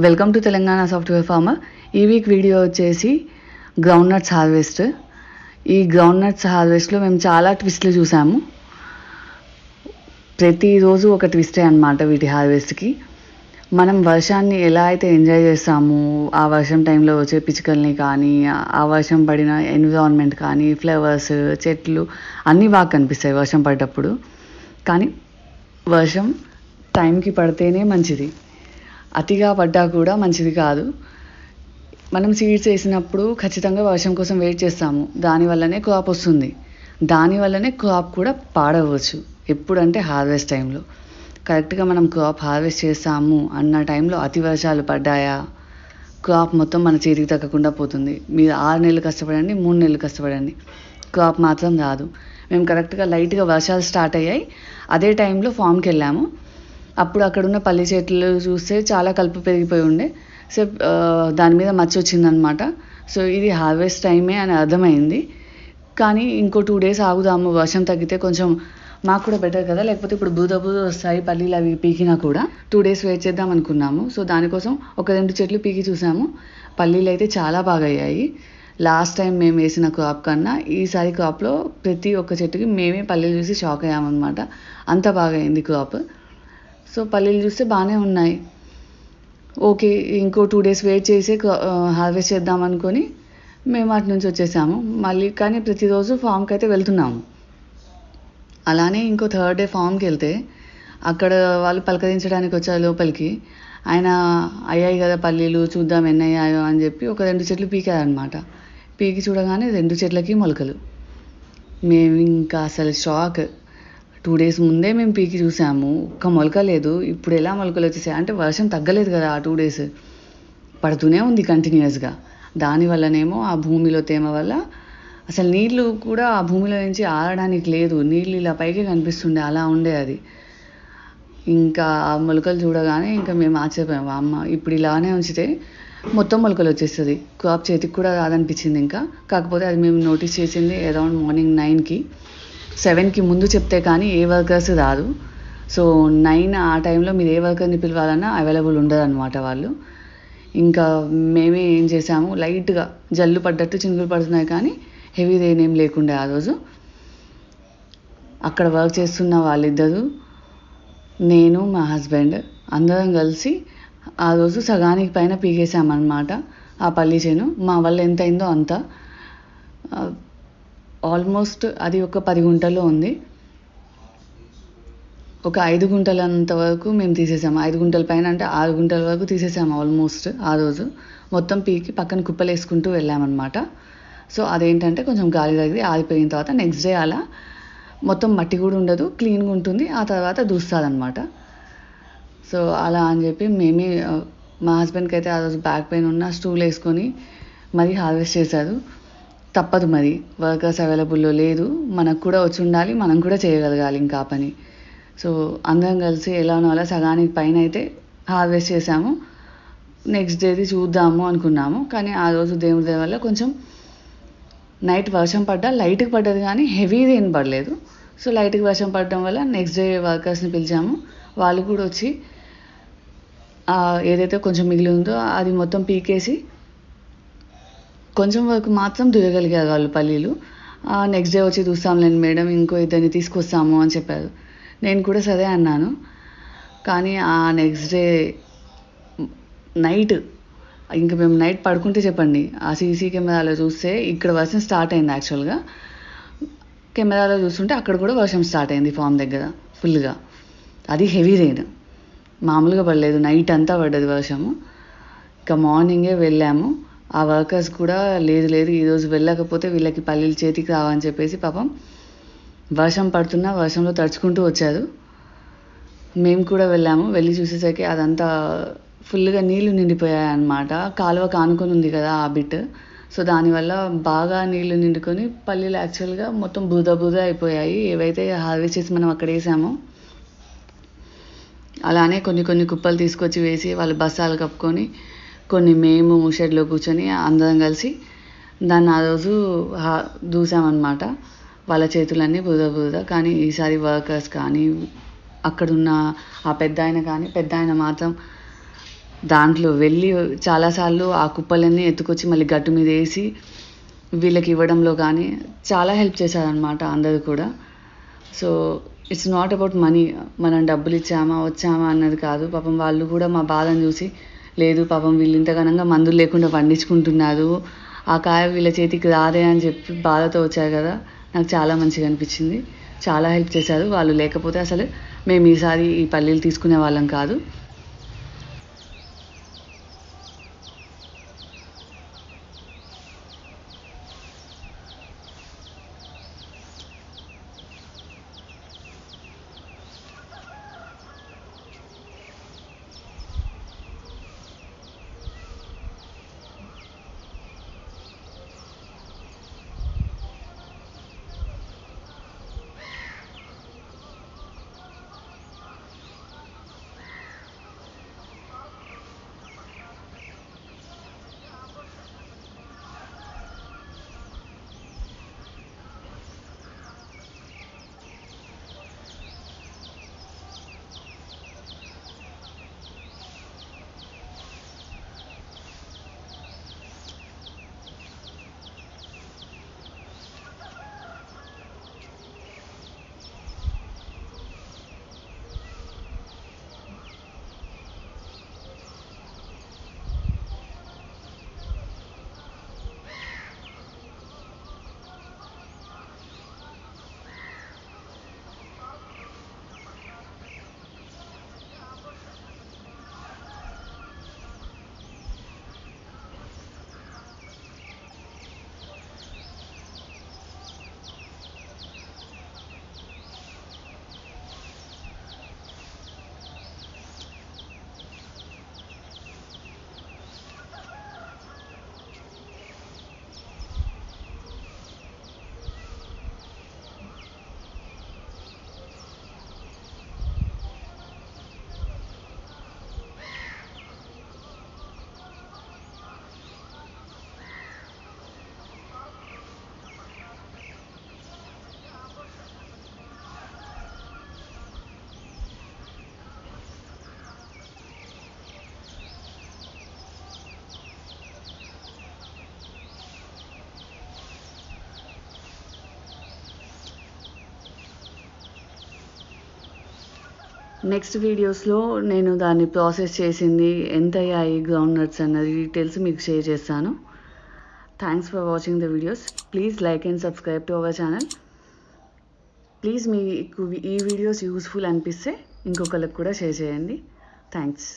Welcome to Telangana software farmer. ఈ week video వచ్చేసి groundnuts harvest. ఈ గ్రౌండ్ నట్స్ హార్వెస్ట్లో మేము చాలా ట్విస్ట్లు చూసాము. ప్రతిరోజు ఒక ట్విస్టే అనమాట వీటి హార్వెస్ట్కి. మనం వర్షాన్ని ఎలా అయితే ఎంజాయ్ చేస్తాము, ఆ వర్షం టైంలో వచ్చే పిచ్చుకల్ని కానీ, ఆ వర్షం పడిన ఎన్విరాన్మెంట్ కానీ, ఫ్లవర్స్, చెట్లు అన్నీ బాగా కనిపిస్తాయి వర్షం పడేటప్పుడు. కానీ వర్షం టైంకి పడితేనే మంచిది, అతిగా పడ్డా కూడా మంచిది కాదు. మనం సీడ్స్ వేసినప్పుడు ఖచ్చితంగా వర్షం కోసం వెయిట్ చేస్తాము, దానివల్లనే క్రాప్ వస్తుంది. దానివల్లనే క్రాప్ కూడా పాడవచ్చు. ఎప్పుడంటే హార్వెస్ట్ టైంలో. కరెక్ట్గా మనం క్రాప్ హార్వెస్ట్ చేస్తాము అన్న టైంలో అతి వర్షాలు పడ్డాయా, క్రాప్ మొత్తం మన చేతికి తగ్గకుండా పోతుంది. మీరు 6 నెలలు కష్టపడండి, 3 నెలలు కష్టపడండి, క్రాప్ మాత్రం రాదు. మేము కరెక్ట్గా లైట్గా వర్షాలు స్టార్ట్ అయ్యాయి, అదే టైంలో ఫామ్కి వెళ్ళాము. అప్పుడు అక్కడున్న పల్లి చెట్లు చూస్తే చాలా కలుపు పెరిగిపోయి ఉండే. సో దాని మీద మచ్చ వచ్చిందనమాట. సో ఇది హార్వెస్ట్ టైమే అని అర్థమైంది. కానీ ఇంకో 2 డేస్ ఆగుదాము, వర్షం తగ్గితే కొంచెం మాకు కూడా బెటర్ కదా, లేకపోతే ఇప్పుడు బూద వస్తాయి పల్లీలు అవి పీకినా కూడా. 2 డేస్ వెయిట్ చేద్దాం అనుకున్నాము. సో దానికోసం ఒక 2 చెట్లు పీకి చూసాము. పల్లీలు అయితే చాలా బాగా అయ్యాయి. లాస్ట్ టైం మేము వేసిన క్రాప్ కన్నా ఈసారి క్రాప్లో ప్రతి ఒక్క చెట్టుకి మేమే పల్లీలు చూసి షాక్ అయ్యామన్నమాట. అంత బాగా అయింది క్రాప్. సో పల్లీలు చూస్తే బాగానే ఉన్నాయి. ఓకే, ఇంకో 2 డేస్ వెయిట్ చేసి హార్వెస్ట్ చేద్దాం అనుకొని మేము అటు నుంచి వచ్చేసాము మళ్ళీ. కానీ ప్రతిరోజు ఫామ్కి అయితే వెళ్తున్నాము. అలానే ఇంకో 3rd డే ఫామ్కి వెళ్తే అక్కడ వాళ్ళు పలకరించడానికి వచ్చారు లోపలికి. ఆయన అయ్యాయి కదా పల్లీలు, చూద్దాం ఎన్ని అయ్యాయో అని చెప్పి ఒక 2 చెట్లు పీకారనమాట. పీకి చూడగానే 2 చెట్లకి మొలకలు. మేము ఇంకా అసలు షాక్. 2 డేస్ ముందే మేము పీకి చూసాము, ఒక్క మొలక లేదు. ఇప్పుడు ఎలా మొలకలు వచ్చేసాయి అంటే వర్షం తగ్గలేదు కదా, ఆ 2 డేస్ పడుతూనే ఉంది కంటిన్యూస్గా. దానివల్లనేమో ఆ భూమిలో తేమ వల్ల అసలు నీళ్లు కూడా ఆ భూమిలో నుంచి ఆరడానికి లేదు, నీళ్ళు ఇలా పైకి కనిపిస్తుండే, అలా ఉండే అది. ఇంకా ఆ మొలకలు చూడగానే ఇంకా మేము ఆశ్చర్యపోయాము. అమ్మ ఇప్పుడు ఇలానే ఉంచితే మొత్తం మొలకలు వచ్చేస్తుంది, క్రాప్ చేతికి కూడా రాదనిపించింది. ఇంకా కాకపోతే అది మేము నోటీస్ చేసింది అరౌండ్ మార్నింగ్ 9కి. 7కి ముందు చెప్తే కానీ ఏ వర్కర్స్ రాదు. సో 9 ఆ టైంలో మీరు ఏ వర్కర్ని పిలవాలన్నా అవైలబుల్ ఉండదు అనమాట వాళ్ళు. ఇంకా మేమే ఏం చేసాము, లైట్గా జల్లు పడ్డట్టు చినుకులు పడుతున్నాయి కానీ హెవీ రెయిన్ ఏం లేకుండే ఆ రోజు. అక్కడ వర్క్ చేస్తున్న వాళ్ళిద్దరు, నేను, మా హస్బెండ్ అందరం కలిసి ఆ రోజు సగానికి పైన పీకేసామన్నమాట ఆ పల్లి చేను. మా వల్ల ఎంత అయిందో అంత. ఆల్మోస్ట్ అది ఒక 10 గుంటల్లో ఉంది. ఒక 5 గుంటలంత వరకు మేము తీసేసాము. 5 గుంటల పైన అంటే 6 గుంటల వరకు తీసేసాము ఆల్మోస్ట్ ఆ రోజు. మొత్తం పీకి పక్కన కుప్పలు వేసుకుంటూ వెళ్ళామన్నమాట. సో అదేంటంటే కొంచెం గాలి తగిలి ఆరిపోయిన తర్వాత నెక్స్ట్ డే అలా మొత్తం మట్టి కూడా ఉండదు, క్లీన్గా ఉంటుంది. ఆ తర్వాత దూస్తాదనమాట. సో అలా అని చెప్పి మేమే, మా హస్బెండ్కి అయితే ఆ రోజు బ్యాక్ పెయిన్ ఉన్న స్టూల్ వేసుకొని మరీ హార్వెస్ట్ చేశారు. తప్పదు మరి, వర్కర్స్ అవైలబుల్లో లేదు, మనకు కూడా వచ్చి ఉండాలి, మనం కూడా చేయగలగాలి ఇంకా ఆ పని. సో అందరం కలిసి ఎలానో అలా సగానికి పైన అయితే హార్వెస్ట్ చేసాము. నెక్స్ట్ డేది చూద్దాము అనుకున్నాము. కానీ ఆ రోజు దేవుడి దయ వల్ల కొంచెం నైట్ వర్షం పడ్డా, లైట్గా పడ్డది కానీ హెవీ రెయిన్ పడలేదు. సో లైట్గా వర్షం పడడం వల్ల నెక్స్ట్ డే వర్కర్స్ని పిలిచాము. వాళ్ళు కూడా వచ్చి ఏదైతే కొంచెం మిగిలి ఉందో అది మొత్తం పీకేసి కొంచెం వరకు మాత్రం దుయ్యగలిగారు వాళ్ళు పల్లీలు. నెక్స్ట్ డే వచ్చి చూస్తాంలేండి మేడం, ఇంకో ఇద్దరిని తీసుకొస్తాము అని చెప్పారు. నేను కూడా సరే అన్నాను. కానీ ఆ నెక్స్ట్ డే నైట్, ఇంకా మేము నైట్ పడుకుంటే చెప్పండి, ఆ సీసీ కెమెరాలో చూస్తే ఇక్కడ వర్షం స్టార్ట్ అయింది. యాక్చువల్గా కెమెరాలో చూస్తుంటే అక్కడ కూడా వర్షం స్టార్ట్ అయింది ఫామ్ దగ్గర ఫుల్గా. అది హెవీ రెయిన్, మామూలుగా పడలేదు, నైట్ అంతా పడ్డది వర్షము. ఇంకా మార్నింగే వెళ్ళాము. ఆ వర్కర్స్ కూడా లేదు ఈరోజు వెళ్ళకపోతే వీళ్ళకి పల్లీలు చేతికి రావని చెప్పేసి పాపం వర్షం పడుతున్నా వర్షంలో తడుచుకుంటూ వచ్చారు. మేము కూడా వెళ్ళాము. వెళ్ళి చూసేసరికి అదంతా ఫుల్గా నీళ్లు నిండిపోయాయి అన్నమాట. కాలువ కానుకొని ఉంది కదా ఆ బిట్. సో దానివల్ల బాగా నీళ్లు నిండుకొని పల్లీలు యాక్చువల్గా మొత్తం బూద అయిపోయాయి, ఏవైతే హార్వెస్ట్ చేసి మనం అక్కడ వేసామో. అలానే కొన్ని కుప్పలు తీసుకొచ్చి వేసి వాళ్ళు బస్తాలు కప్పుకొని, కొన్ని మేము షెడ్లో కూర్చొని అందరం కలిసి దాన్ని ఆ రోజు దూసామన్నమాట. వాళ్ళ చేతులన్నీ బూద. కానీ ఈసారి వర్కర్స్ కానీ అక్కడున్న ఆ పెద్ద ఆయన మాత్రం దాంట్లో వెళ్ళి చాలాసార్లు ఆ కుప్పలన్నీ ఎత్తుకొచ్చి మళ్ళీ గట్టు మీద వేసి వీళ్ళకి ఇవ్వడంలో కానీ చాలా హెల్ప్ చేశారనమాట అందరూ కూడా. So it's not about money, మనం డబ్బులు ఇచ్చామా వచ్చామా అన్నది కాదు. పాపం వాళ్ళు కూడా మా బాధను చూసి, లేదు పాపం వీళ్ళు ఇంత ఘనంగా మందులు లేకుండా పండించుకుంటున్నారు, ఆ కాయ వీళ్ళ చేతికి రాదే అని చెప్పి బాధతో వచ్చారు కదా. నాకు చాలా మంచిగా అనిపించింది, చాలా హెల్ప్ చేశారు. వాళ్ళు లేకపోతే అసలు మేము ఈసారి ఈ పల్లీలు తీసుకునే వాళ్ళం కాదు. నెక్స్ట్ వీడియోస్లో నేను దాన్ని ప్రాసెస్ చేసింది, ఎంత అయ్యాయి గ్రౌండ్ నట్స్ అన్నది డీటెయిల్స్ మీకు షేర్ చేస్తాను. Thanks for watching the videos. Please like and subscribe to our channel. Please మీకు ఈ వీడియోస్ యూస్ఫుల్ అనిపిస్తే ఇంకొకరికి కూడా షేర్ చేయండి. థ్యాంక్స్.